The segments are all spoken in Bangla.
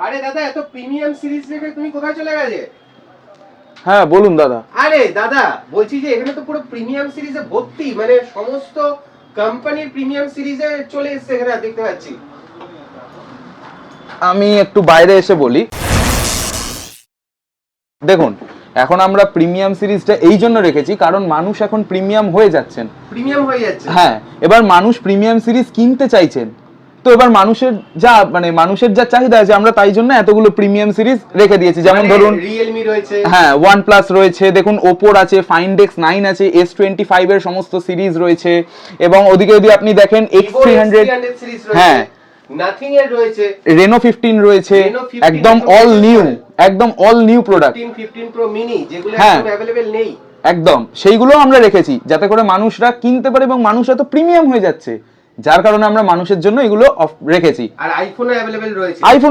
আরে দাদা এত প্রিমিয়াম সিরিজ রেখে তুমি কোথায় চলে গেলে? হ্যাঁ বলুন দাদা। আরে দাদা বলছি যে এখানে তো পুরো প্রিমিয়াম সিরিজে ভর্তি, মানে সমস্ত কোম্পানির প্রিমিয়াম সিরিজে চলে এসেছে এখানে দেখতে পাচ্ছি। আমি একটু বাইরে এসে বলি, দেখুন এখন আমরা প্রিমিয়াম সিরিজটা এই জন্য রেখেছি কারণ মানুষ এখন প্রিমিয়াম হয়ে যাচ্ছেন। প্রিমিয়াম হয়ে যাচ্ছে, হ্যাঁ, এবার মানুষ প্রিমিয়াম সিরিজ কিনতে চাইছেন, তো এবার মানুষের যা চাহিদা আছে আমরা তাই জন্য এতগুলো প্রিমিয়াম সিরিজ রেখে দিয়েছি। যেমন ধরুন রিয়েলমি রয়েছে, হ্যাঁ OnePlus রয়েছে, দেখুন ওপোর আছে, Find X9 আছে, S25 এর সমস্ত সিরিজ রয়েছে, এবং ওদিকে যদি আপনি দেখেন X300 সিরিজ রয়েছে, হ্যাঁ নাথিং এর রয়েছে, Reno 15 রয়েছে, একদম all new product, 15 Pro mini যেগুলো হ্যাঁ এখন अवेलेबल নেই, একদম সেইগুলো আমরা রেখেছি যাতে করে মানুষরা কিনতে পারে, এবং মানুষরা তো প্রিমিয়াম হয়ে যাচ্ছে, যার কারণে আমরা মানুষের জন্য এগুলো রেখেছি। আর আইফোনও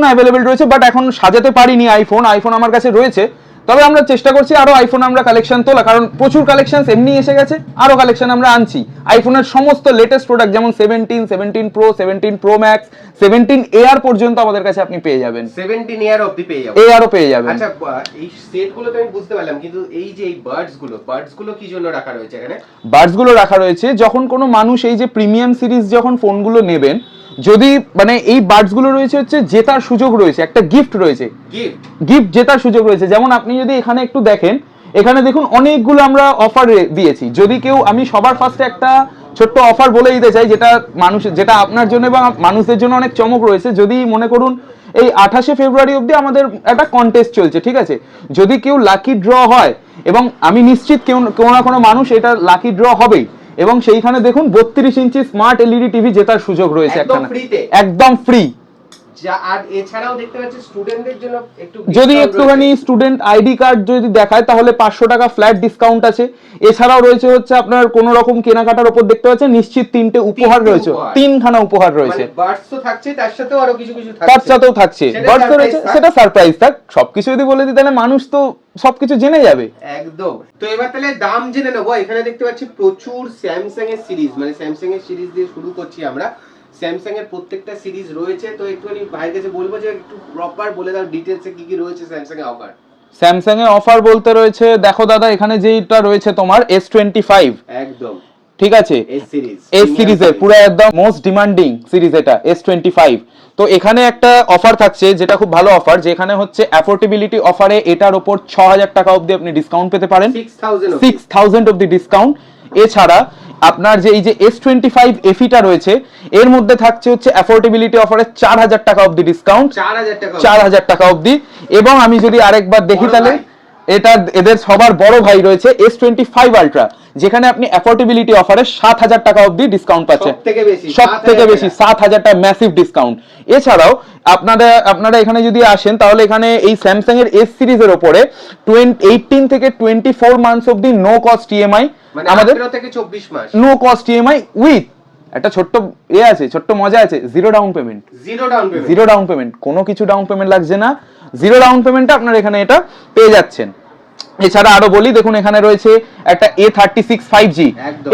অ্যাভেলেবেল রয়েছে, বাট এখন সাজাতে পারিনি আইফোন আমার কাছে রয়েছে, তবে আমরা চেষ্টা করছি আরো আইফোন আমরা কালেকশন তোলা, কারণ প্রচুর কালেকশন এমনি এসে গেছে, আরো কালেকশন আমরা আনছি। আইফোনের সমস্ত লেটেস্ট প্রোডাক্ট যেমন 17 Pro, 17 Pro Max, 17 Air পর্যন্ত আমাদের কাছে আপনি পেয়ে যাবেন। 17 Air অবধি পেয়ে যাবেন, Airও পেয়ে যাবেন। আচ্ছা এই সেটগুলো তো আমি বুঝতে পারলাম, কিন্তু এই যে এই বাডস গুলো কি জন্য রাখা রয়েছে এখানে? বাডস গুলো রাখা রয়েছে যখন কোনো মানুষ এই যে প্রিমিয়াম সিরিজ যখন ফোনগুলো নেবেন, যদি মানে এই বাডস গুলো রয়েছে হচ্ছে জেতার সুযোগ রয়েছে, একটা গিফট রয়েছে, গিফট জেতার সুযোগ রয়েছে। যেমন আপনি যদি এখানে একটু দেখেন, এখানে দেখুন অনেকগুলো আমরা অফার দিয়েছি। যদি কেউ, আমি সবার ফার্স্টে একটা ছোট্ট অফার বলে দিতে চাই, যেটা আপনার জন্য এবং মানুষদের জন্য অনেক চমক রয়েছে। যদি মনে করুন এই 28শে ফেব্রুয়ারি অবধি আমাদের একটা কন্টেস্ট চলছে, ঠিক আছে, যদি কেউ লাকি ড্র হয়, এবং আমি নিশ্চিত কেউ না কোনো মানুষ এটা লাকি ড্র হবেই, এবং সেইখানে দেখুন 32 ইঞ্চি স্মার্ট এলইডি টিভি জেতার সুযোগ রয়েছে, একদম ফ্রি। আর এছাড়াও দেখতে পাচ্ছি স্টুডেন্টদের জন্য যদি একটুখানি স্টুডেন্ট আইডি কার্ড যদি দেখায় তাহলে 500 টাকা ফ্ল্যাট ডিসকাউন্ট আছে। এছাড়াও রয়েছে হচ্ছে আপনার কোন রকম কেনাকাটার উপর দেখতে পাচ্ছেন নিশ্চিত 3টে উপহার রয়েছে, 3খানা উপহার রয়েছে, বাডস তো থাকছে, তার সাথেও আরো কিছু থাকছে, তার সাথেও থাকছে বাডস রয়েছে, সেটা সারপ্রাইজ থাক। সবকিছু যদি বলে দিই তাহলে মানুষ তো সবকিছু জেনে যাবে একদম। তো এবার তাহলে দাম জেনে নেবো। এখানে দেখতে পাচ্ছি প্রচুর স্যামসাং এর সিরিজ, মানে স্যামসাং এর সিরিজ দিয়ে শুরু করছি আমরা। স্যামসাং এর প্রত্যেকটা সিরিজ রয়েছে, তো একটুখানি ভাইয়ের কাছে বলবো যে একটু প্রপার বলে দাও ডিটেইলসে কি কি রয়েছে স্যামসাং এর অফার। স্যামসাং এর অফার বলতে রয়েছে, দেখো দাদা এখানে যেটা রয়েছে তোমার S25, একদম ঠিক আছে, এস সিরিজের পুরো একদম মোস্ট ডিমান্ডিং সিরিজ এটা S25। তো এখানে একটা অফার থাকছে যেটা খুব ভালো অফার, যেখানে হচ্ছে অ্যাফোর্ডেবিলিটি অফারে এটার উপর 6000 টাকা অবধি আপনি ডিসকাউন্ট পেতে পারেন, 6000 অবধি ডিসকাউন্ট। এছাড়া আপনার যে এই যে S25 FE টা রয়েছে, এর মধ্যে থাকছে হচ্ছে অ্যাফোর্ডেবিলিটি অফারে 4000 টাকা অবধি ডিসকাউন্ট, 4000 টাকা অবধি। এবং আমি যদি আরেকবার দেখি তাহলে এটা এদের সবার বড় ভাই রয়েছে S25 Ultra, যেখানে আপনি অ্যাফোর্ডেবিলিটি অফারে 7000 টাকা অবধি ডিসকাউন্ট পাচ্ছেন, সবথেকে বেশি 7000 টাকা ম্যাসিভ ডিসকাউন্ট। এছাড়াও আপনারা এখানে যদি আসেন তাহলে এখানে এই স্যামসাং এর S সিরিজের উপরে 18 থেকে 24 মান্থস অবধি নো কস্ট ইএমআই, মানে আমাদের 18 থেকে 24 মাস নো কস্ট ইএমআই উইথ একটা ছোট্ট আছে, ছোট্ট মজা আছে, জিরো ডাউন পেমেন্ট, কোনো কিছু ডাউন পেমেন্ট লাগছে না, জিরো ডাউন পেমেন্টে আপনারা এখানে এটা পেয়ে যাচ্ছেন। এছাড়া আরো বলি, দেখুন এখানে রয়েছে একটা A36 5G,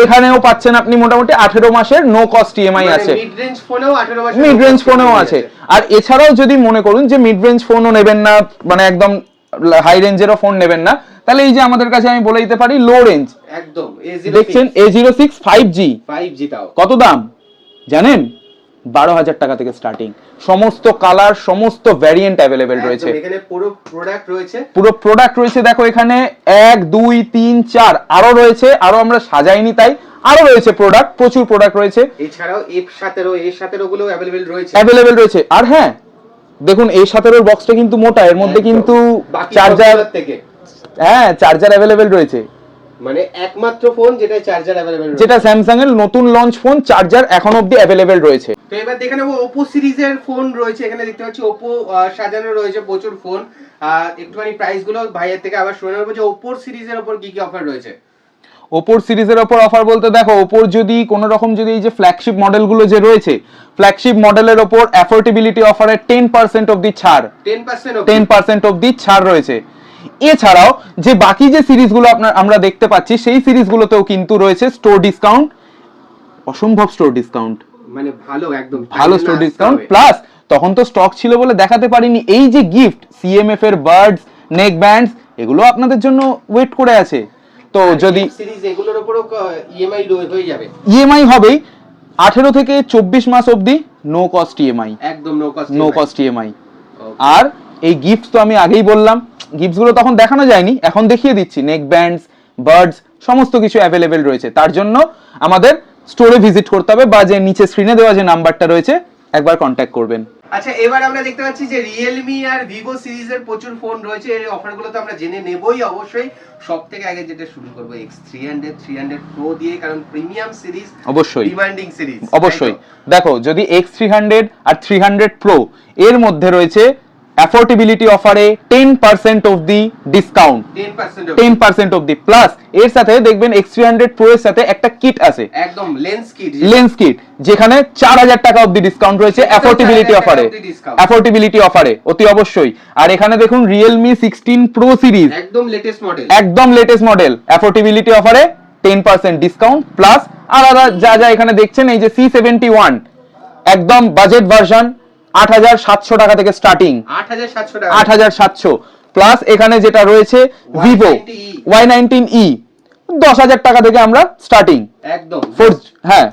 এখানেও পাচ্ছেন আপনি মোটামুটি 18 মাসের নো কস্ট ইএমআই আছে, মিড রেঞ্জ ফোনেও আছে। আর এছাড়াও যদি মনে করুন যে মিড রেঞ্জ ফোনও নেবেন না, মানে একদম হাই রেঞ্জেরও ফোন নেবেন না, তাহলে এই যে আমাদের কাছে আমি বলে দিতে পারি লো রেঞ্জ, একদম দেখছেন A06 5G, তাও কত দাম জানেন? 12,000 টাকা থেকে স্টার্টিং, সমস্ত কালার সমস্ত ভ্যারিয়েন্ট অ্যাভেলেবেল রয়েছে, এখানে পুরো প্রোডাক্ট রয়েছে। দেখো এখানে 1 2 3 4 আরো রয়েছে, আরো আমরা সাজাইনি তাই আরো রয়েছে প্রোডাক্ট, প্রচুর প্রোডাক্ট রয়েছে। এছাড়াও A17 গুলো অ্যাভেলেবেল রয়েছে। আর হ্যাঁ দেখুন A17 এর বক্সটা কিন্তু মোটা, এর মধ্যে কিন্তু চার্জার থেকে, হ্যাঁ চার্জার অ্যাভেলেবেল রয়েছে, মানে একমাত্র ফোন যেটা চার্জার অ্যাভেলেবল রয়েছে, যেটা স্যামসাং এর নতুন লঞ্চ ফোন, চার্জার এখন অবধি অ্যাভেলেবল রয়েছে। তো এবার দেখে নেবো Oppo সিরিজের ফোন রয়েছে। এখানে দেখতে পাচ্ছি Oppo সাজানো রয়েছে প্রচুর ফোন। একটুখানি প্রাইস গুলো ভাইয়ের থেকে আবার শুনে নেবো যে Oppo সিরিজের উপর কি কি অফার রয়েছে। Oppo সিরিজের উপর অফার বলতে দেখো, Oppo যদি কোনো রকম যদি এই যে ফ্ল্যাগশিপ মডেলগুলো যে রয়েছে, ফ্ল্যাগশিপ মডেলের উপর অ্যাফোর্ডেবিলিটি অফারে 10% অবধি ছাড়, 10% অবধি ছাড় রয়েছে। এছাড়াও যে বাকি যে সিরিজগুলো আমরা দেখতে পাচ্ছি সেই সিরিজগুলোতেও কিন্তু রয়েছে স্টোর ডিসকাউন্ট, অসম্ভব স্টোর ডিসকাউন্ট, মানে ভালো, একদম ভালো স্টোর ডিসকাউন্ট, প্লাস তখন তো স্টক ছিল বলে দেখাতে পারিনি। এই যে গিফট সিএমএফ এর বার্ডস, নেক ব্যান্ডস, এগুলো আপনাদের জন্য ওয়েট করে আছে। তো যদি সিরিজ এগুলোর উপরও ইএমআই হয়ে যাবে, ইএমআই হবেই 18 থেকে 24 মাস অবধি নো কস্ট ইএমআই, একদম নো কস্ট ইএমআই। আর এই গিফট তো আমি আগেই বললাম, গিফটস গুলো তখন দেখানো যায়নি, এখন দেখিয়ে দিচ্ছি। নেক ব্যান্ডস, বার্ডস সমস্ত কিছু অ্যাভেলেবেল রয়েছে। তার জন্য আমাদের স্টোরে ভিজিট করতে হবে বা যে নিচে স্ক্রিনে দেওয়া যে নাম্বারটা রয়েছে একবার কন্ট্যাক্ট করবেন। আচ্ছা, এবার আমরা দেখতে পাচ্ছি যে রিয়েলমি আর ভিভো সিরিজের প্রচুর ফোন রয়েছে। এই অফারগুলো তো আমরা জেনে নেবই অবশ্যই। সবথেকে আগে যেটা শুরু করব X300 Pro দিয়ে, কারণ প্রিমিয়াম সিরিজ, অবশ্যই ডিমান্ডিং সিরিজ অবশ্যই। দেখো, যদি X300 আর 300 Pro এর মধ্যে রয়েছে অ্যাফোর্ডেবিলিটি অফারে 10% off the discount, 10% off the, plus এর সাথে দেখবেন X300 Pro এর সাথে একটা কিট আছে, একদম লেন্স কিট, যেখানে 4000 টাকা অফ দি ডিসকাউন্ট রয়েছে অ্যাফোর্ডেবিলিটি অফারে, অ্যাফোর্ডেবিলিটি অফারে অতি অবশ্যই। আর এখানে দেখুন Realme 16 Pro সিরিজ, একদম লেটেস্ট মডেল, অ্যাফোর্ডেবিলিটি অফারে 10% ডিসকাউন্ট, প্লাস আলাদা যা যা এখানে দেখছেন এই যে C71 একদম বাজেট ভার্সন 8700 টাকা থেকে স্টার্টিং, 8700, প্লাস এখানে যেটা রয়েছে Vivo Y19e 10000 টাকা থেকে আমরা স্টার্টিং, একদম হ্যাঁ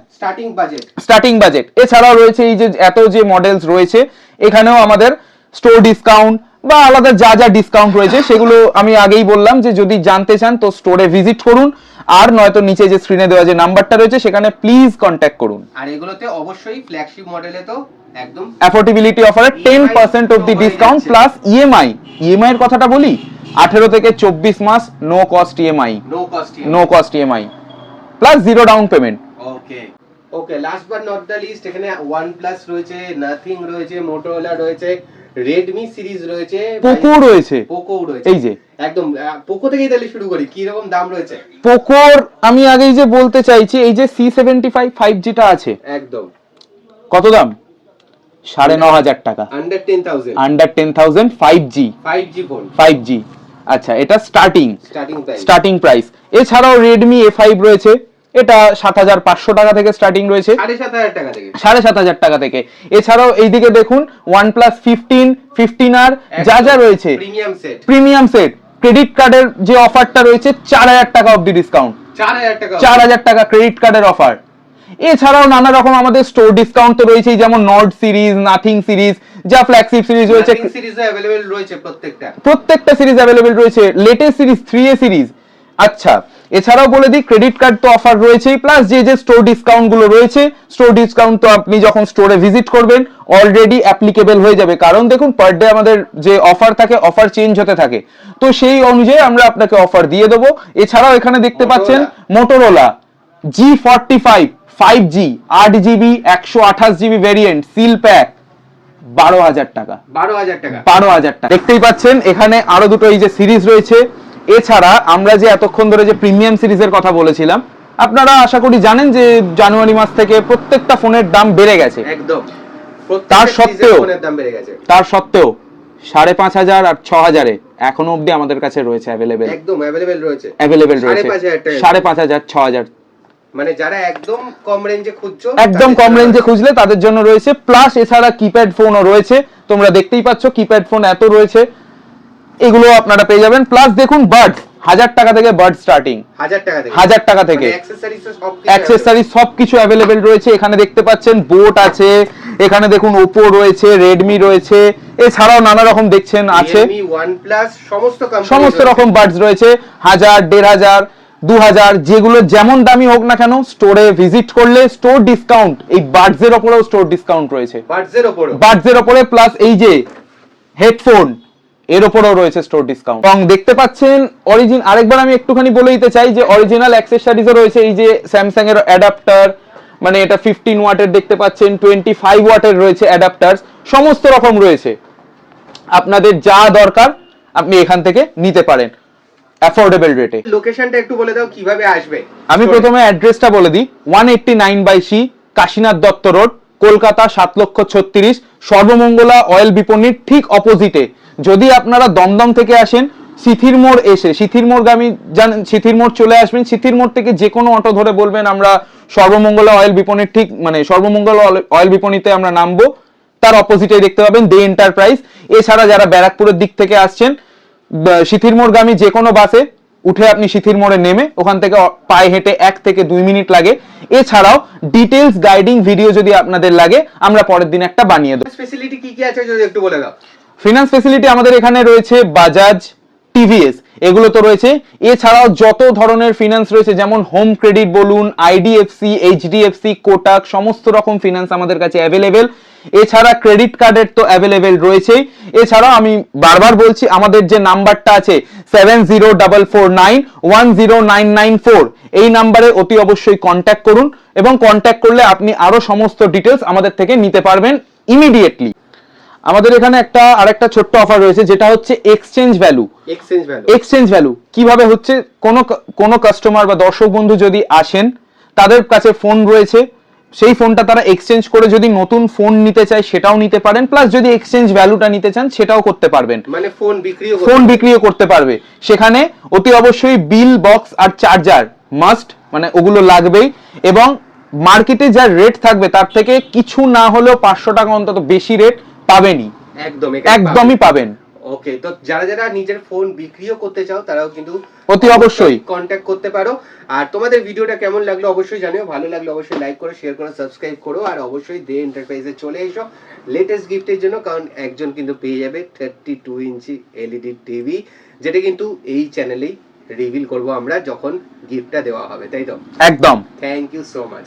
স্টার্টিং বাজেট। এছাড়াও রয়েছে এই যে এত যে মডেলস রয়েছে, এখানেও আমাদের স্টোর ডিসকাউন্ট বা আলাদা যা যা ডিসকাউন্ট রয়েছে সেগুলো আমি আগেই বললাম যে যদি জানতে চান তো স্টোরে ভিজিট করুন, আর নয়তো নিচে যে স্ক্রিনে দেওয়া যে নাম্বারটা রয়েছে সেখানে প্লিজ কন্ট্যাক্ট করুন। আর এগুলোতে অবশ্যই ফ্ল্যাগশিপ মডেলে তো একদম অ্যাফোর্ডেবিলিটি অফারে 10% off the discount plus EMI এর কথাটা বলি 18 থেকে 24 মাস no cost EMI, plus zero down payment. Okay, last but not the least, এখানে OnePlus রয়েছে, নাথিং রয়েছে, Motorola রয়েছে, Redmi সিরিজ রয়েছে, পোকো রয়েছে, এই যে একদম পোকো থেকেই তাহলে শুরু করি, কি রকম দাম রয়েছে পোকোর? আমি আগেই যে বলতে চাইছি এই যে C75 5G টা আছে, একদম কত দাম? 9500 টাকা, আন্ডার 10000 5G ফোন, 5G। আচ্ছা, এটা স্টার্টিং প্রাইস। এছাড়াও Redmi A5 রয়েছে, এটা 7500 টাকা থেকে স্টার্টিং রয়েছে, 7500 টাকা থেকে। এছাড়াও এইদিকে দেখুন OnePlus 15R যা যা রয়েছে প্রিমিয়াম সেট, ক্রেডিট কার্ডের যে অফারটা রয়েছে 4000 টাকা অবধি ডিসকাউন্ট, 4000 টাকা ক্রেডিট কার্ডের অফার। এছাড়াও নানা রকম আমাদের স্টোর ডিসকাউন্ট তো রয়েছেই, যেমন নর্ড সিরিজ, নাথিং সিরিজ, যা ফ্ল্যাগশিপ সিরিজ রয়েছে, প্রত্যেকটা সিরিজ অ্যাভেলেবেল রয়েছে, লেটেস্ট সিরিজ 3A সিরিজ। আচ্ছা, এছাড়াও বলে দিই ক্রেডিট কার্ড তো অফার রয়েছেই, প্লাস যে যে স্টোর ডিসকাউন্ট গুলো রয়েছে, স্টোর ডিসকাউন্ট তো আপনি যখন স্টোরে ভিজিট করবেন অলরেডি অ্যাপ্লিকেবল হয়ে যাবে, কারণ দেখুন পার ডে আমাদের যে অফার থাকে, অফার চেঞ্জ হতে থাকে, তো সেই অনুযায়ী আমরা আপনাকে অফার দিয়ে দেবো। এছাড়াও এখানে দেখতে পাচ্ছেন Motorola G45 5G 8GB 128GB variant, seal pack 12000 টাকা। দেখতেই পাচ্ছেন এখানে আরো দুটো এই যে সিরিজ রয়েছে। এছাড়া আমরা যে এতক্ষণ ধরে যে প্রিমিয়াম সিরিজের কথা বলেছিলাম, আপনারা আশা করি জানেন যে জানুয়ারি মাস থেকে প্রত্যেকটা ফোনের দাম বেড়ে গেছে, একদম। তার সত্ত্বেও 5500 আর 6000 এখনো অবধি আমাদের কাছে রয়েছে অ্যাভেলেবেল, একদম অ্যাভেলেবেল রয়েছে 5500 6000, মানে যারা একদম কম রেঞ্জে খুঁজলে তাদের জন্য রয়েছে। প্লাস এছাড়া কিপ্যাড ফোনও রয়েছে, তোমরা দেখতেই পাচ্ছ কিপ্যাড ফোন এত রয়েছে, এগুলো আপনারা পেয়ে যাবেন। প্লাস দেখুন বাডস 1000 টাকা থেকে বাড স্টার্টিং, 1000 টাকা থেকে অ্যাকসেসরিজ সবকিছু অ্যাভেলেবেল রয়েছে। এখানে দেখতে পাচ্ছেন বোট আছে, এখানে দেখুন ওপো রয়েছে, রেডমি রয়েছে, এছাড়াও নানা রকম দেখছেন আছে, OnePlus সমস্ত রকম বাডস রয়েছে, 1000 1500 2000, যেগুলো যেমন দামি হোক না কেন স্টোরে ভিজিট করলে স্টোর ডিসকাউন্ট, এই বাডসের উপরেও স্টোর ডিসকাউন্ট রয়েছে, বাডসের উপরে, প্লাস এই যে হেডফোন এর উপরেও রয়েছে স্টোর ডিসকাউন্ট। এবং দেখতে পাচ্ছেন আরেকবার আমি একটুখানি বলে দিতে চাই যে অরিজিনাল অ্যাকসেসরিজও রয়েছে, এই যে স্যামসাং এর অ্যাডাপ্টার, মানে এটা 15 ওয়াটের দেখতে পাচ্ছেন, 25 ওয়াটের রয়েছে অ্যাডাপ্টার, সমস্ত রকম রয়েছে, আপনাদের যা দরকার আপনি এখান থেকে নিতে পারেন অ্যাফোর্ডেবল রেটে। লোকেশনটা একটু বলে দাও কিভাবে আসবে। আমি প্রথমে অ্যাড্রেসটা বলে দিই, 189/C Kashinath Dutta road, Kolkata 7,36,000, Sarbamangala oil বিপণীর ঠিক অপোজিটে। যদি আপনারা দমদম থেকে আসেন, সিথির মোড় এসে সিথিরমোড়গামী জানেন, সিথিরমোড় চলে আসবেন, সিথিরমোড় থেকে যে কোনো অটো ধরে বলবেন আমরা সর্বমঙ্গলা অয়েল বিপণীর ঠিক, মানে সর্বমঙ্গলা অয়েল বিপণীতে আমরা নামবো, তার অপোজিটে দেখতে পাবেন দে এন্টারপ্রাইজ। এছাড়া যারা ব্যারাকপুরের দিক থেকে আসছেন, সিথিরমোড়গামী যে কোনো বাসে উঠে আপনি সিথিরমোড়ে নেমে ওখান থেকে পায়ে হেঁটে 1 থেকে 2 মিনিট লাগে। এছাড়াও ডিটেলস গাইডিং ভিডিও যদি আপনাদের লাগে আমরা পরের দিন একটা বানিয়ে দেবো। ফেসিলিটি কি কি আছে যদি একটু বলে দাও। ফিনান্স ফেসিলিটি আমাদের এখানে রয়েছে বাজাজ, টিভিএস, এগুলো তো রয়েছে। এছাড়াও যত ধরনের ফিনান্স রয়েছে, যেমন হোম ক্রেডিট বলুন, আইডিএফসি, এইচডিএফসি, কোটাক, সমস্ত রকম ফিনান্স আমাদের কাছে অ্যাভেলেবেল। এছাড়া ক্রেডিট কার্ডের তো অ্যাভেলেবেল রয়েছেই। এছাড়াও আমি বারবার বলছি, আমাদের যে নাম্বারটা আছে 7044910994, এই নাম্বারে অতি অবশ্যই কন্ট্যাক্ট করুন, এবং কন্ট্যাক্ট করলে আপনি আরো সমস্ত ডিটেলস আমাদের থেকে নিতে পারবেন ইমিডিয়েটলি। আমাদের এখানে আরেকটা ছোট্ট অফার রয়েছে, যেটা হচ্ছে এক্সচেঞ্জ ভ্যালু। এক্সচেঞ্জ ভ্যালু কিভাবে হচ্ছে, কোন কাস্টমার বা দর্শক বন্ধু যদি আসেন, তাদের কাছে ফোন রয়েছে, সেই ফোনটা তারা এক্সচেঞ্জ করে যদি নতুন ফোন নিতে চায় সেটাও নিতে পারেন, প্লাস যদি এক্সচেঞ্জ ভ্যালুটা নিতে চান সেটাও করতে পারবেন, মানে ফোন বিক্রিও করতে পারবে। সেখানে অতি অবশ্যই বিল, বক্স আর চার্জার মাস্ট, মানে ওগুলো লাগবেই। এবং মার্কেটে যা রেট থাকবে তার থেকে কিছু না হলেও 500 টাকা অন্তত বেশি রেট পাবেনই, একদমই পাবেন। ওকে, তো যারা নিজের ফোন বিক্রিও করতে চাও তারাও কিন্তু অতি অবশ্যই কন্ট্যাক্ট করতে পারো। আর তোমাদের ভিডিওটা কেমন লাগলো অবশ্যই জানিও, ভালো লাগলে অবশ্যই লাইক করো, শেয়ার করো, সাবস্ক্রাইব করো, আর অবশ্যই দে এন্টারপ্রাইজে চলে এসো লেটেস্ট গিফটের জন্য, কারণ একজন কিন্তু পেয়ে যাবে 32 ইঞ্চি এলইডি টিভি, যেটা কিন্তু এই চ্যানেলেই রিভিল করব আমরা যখন গিফটটা দেওয়া হবে, তাই তো? একদম। Thank you so much.